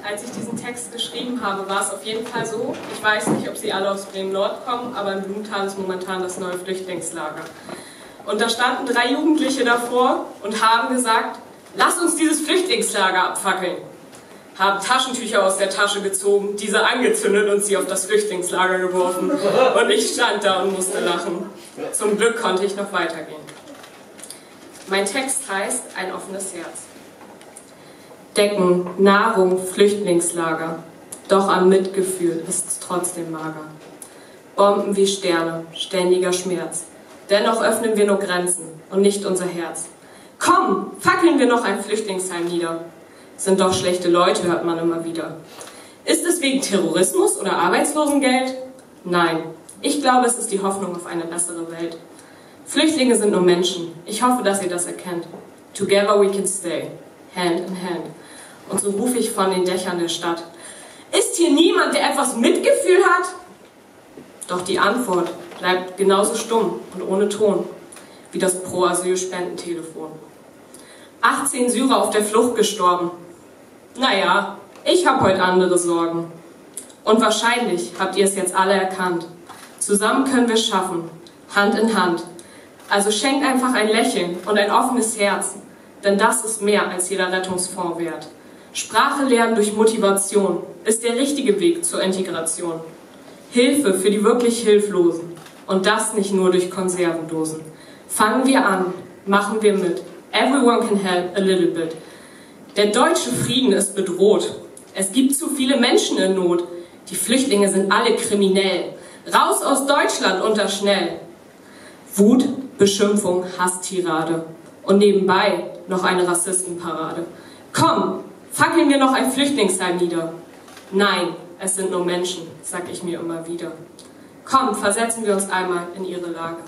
als ich diesen Text geschrieben habe, war es auf jeden Fall so, ich weiß nicht, ob Sie alle aus Bremen-Nord kommen, aber in Blumenthal ist momentan das neue Flüchtlingslager. Und da standen 3 Jugendliche davor und haben gesagt, lasst uns dieses Flüchtlingslager abfackeln. Haben Taschentücher aus der Tasche gezogen, diese angezündet und sie auf das Flüchtlingslager geworfen. Und ich stand da und musste lachen. Zum Glück konnte ich noch weitergehen. Mein Text heißt Ein offenes Herz. Decken, Nahrung, Flüchtlingslager. Doch am Mitgefühl ist es trotzdem mager. Bomben wie Sterne, ständiger Schmerz. Dennoch öffnen wir nur Grenzen und nicht unser Herz. Komm, fackeln wir noch ein Flüchtlingsheim nieder. Sind doch schlechte Leute, hört man immer wieder. Ist es wegen Terrorismus oder Arbeitslosengeld? Nein, ich glaube, es ist die Hoffnung auf eine bessere Welt. Flüchtlinge sind nur Menschen. Ich hoffe, dass ihr das erkennt. Together we can stay, hand in hand. Und so rufe ich von den Dächern der Stadt. Ist hier niemand, der etwas Mitgefühl hat? Doch die Antwort bleibt genauso stumm und ohne Ton wie das Pro-Asyl-Spendentelefon. 18 Syrer auf der Flucht gestorben. Naja, ich habe heute andere Sorgen. Und wahrscheinlich habt ihr es jetzt alle erkannt. Zusammen können wir es schaffen, Hand in Hand. Also schenkt einfach ein Lächeln und ein offenes Herz, denn das ist mehr als jeder Rettungsfonds wert. Sprache lernen durch Motivation ist der richtige Weg zur Integration. Hilfe für die wirklich Hilflosen und das nicht nur durch Konservendosen. Fangen wir an, machen wir mit. Everyone can help a little bit. Der deutsche Frieden ist bedroht. Es gibt zu viele Menschen in Not. Die Flüchtlinge sind alle kriminell. Raus aus Deutschland unterschnell. Wut, Beschimpfung, Hasstirade. Und nebenbei noch eine Rassistenparade. Komm, fackeln wir noch ein Flüchtlingsheim nieder. Nein, es sind nur Menschen, sag ich mir immer wieder. Komm, versetzen wir uns einmal in ihre Lage.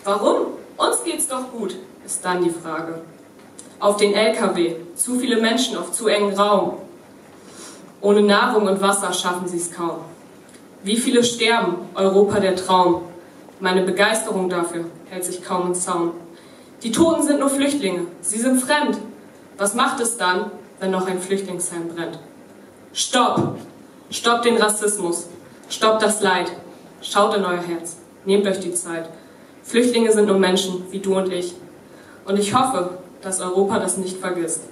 Warum? Uns geht's doch gut, ist dann die Frage. Auf den LKW, zu viele Menschen auf zu engen Raum. Ohne Nahrung und Wasser schaffen sie es kaum. Wie viele sterben, Europa der Traum. Meine Begeisterung dafür hält sich kaum in Zaum. Die Toten sind nur Flüchtlinge, sie sind fremd. Was macht es dann, wenn noch ein Flüchtlingsheim brennt? Stopp! Stoppt den Rassismus, stoppt das Leid. Schaut in euer Herz, nehmt euch die Zeit. Flüchtlinge sind nur Menschen, wie du und ich. Und ich hoffe, dass Europa das nicht vergisst.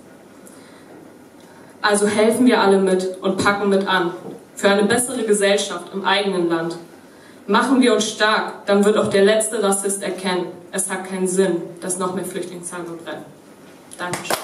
Also helfen wir alle mit und packen mit an. Für eine bessere Gesellschaft im eigenen Land. Machen wir uns stark, dann wird auch der letzte Rassist erkennen, es hat keinen Sinn, dass noch mehr Flüchtlingsheime brennen. Dankeschön.